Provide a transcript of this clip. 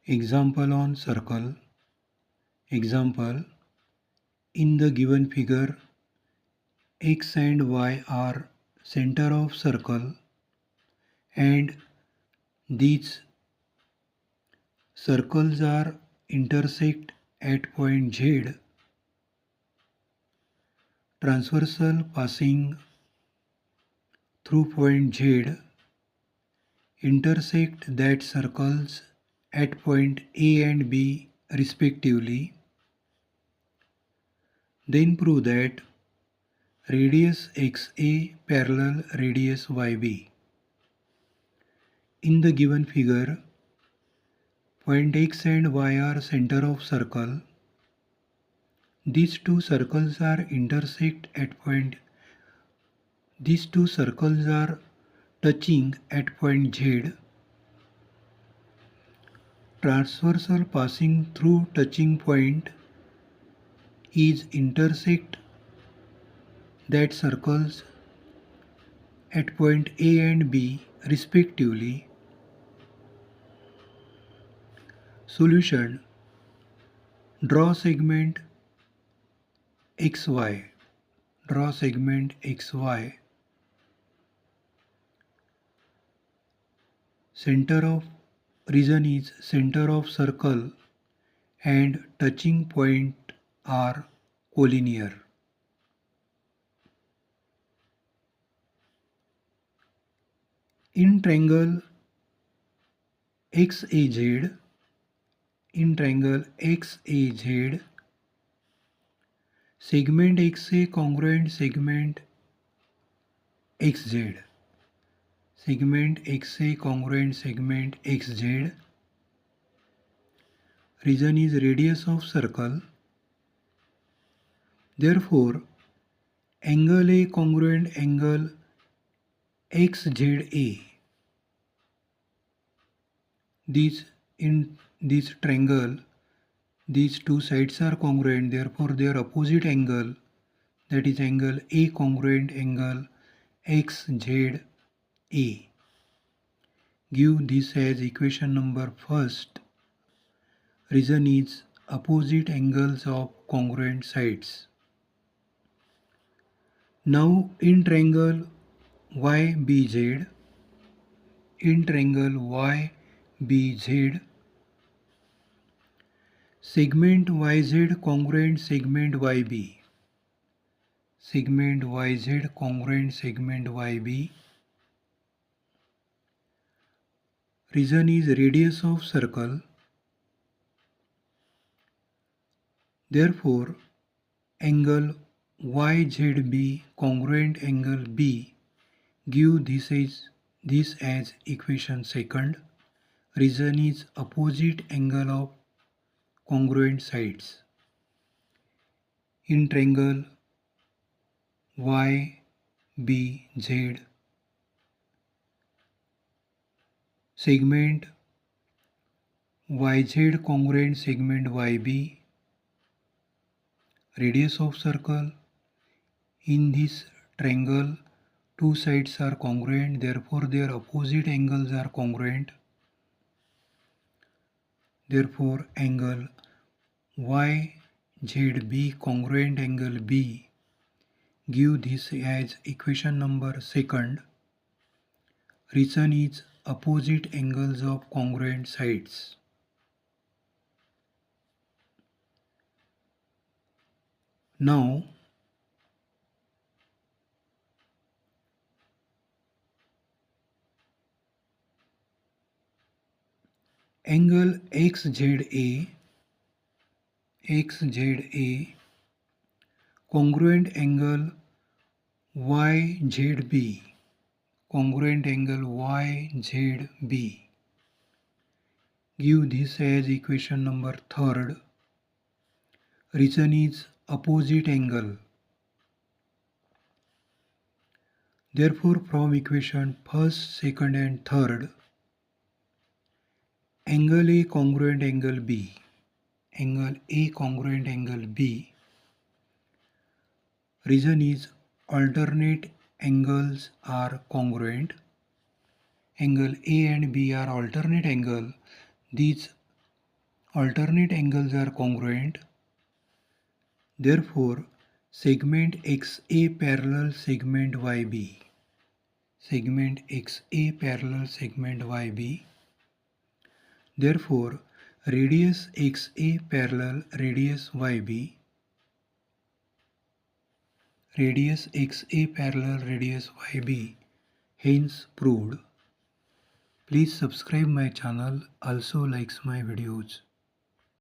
Example on circle. Example, in the given figure, x and y are center of circle and these circles are intersect at point Z. Transversal passing through point Z intersect that circles at point A and B respectively. Then prove that radius XA parallel radius YB. In the given figure, point X and Y are center of circle. These two circles are intersect at point. These two circles are touching at point Z. Transversal passing through touching point is intersect that circles at point A and B respectively. Solution: draw segment XY. Draw segment XY. Center of region is center of circle and touching point are collinear. In triangle XAZ, segment XA congruent segment XZ. Segment XA congruent segment XZ. Region is radius of circle. Therefore, angle A congruent angle XZA. In this triangle, these two sides are congruent, therefore their opposite angle, that is angle A congruent angle XZA. Give this as equation number first. Reason is opposite angles of congruent sides. Now in triangle YBZ, segment YZ congruent segment YB. Segment YZ congruent segment YB. Region is radius of circle. Therefore, angle YZB congruent angle B. Give this as equation second. Region is opposite angle of congruent sides. In triangle YBZ, segment YZ congruent segment YB, radius of circle. In this triangle, two sides are congruent, therefore their opposite angles are congruent. Therefore, angle YZB congruent angle B. Give this as equation number second. Reason is opposite angles of congruent sides. Now, angle XZA congruent angle YZB, congruent angle YZB. Give this as equation number third. Reason is opposite angle. Therefore, from equation first, second and third, angle A congruent angle B, angle A congruent angle B. Reason is alternate angles are congruent. Angle A and B are alternate angle. These Alternate angles are congruent. Therefore, segment XA parallel segment YB. Segment XA parallel segment YB. Therefore, radius XA parallel radius YB. Radius XA parallel radius YB. Hence proved. Please subscribe my channel. Also likes my videos.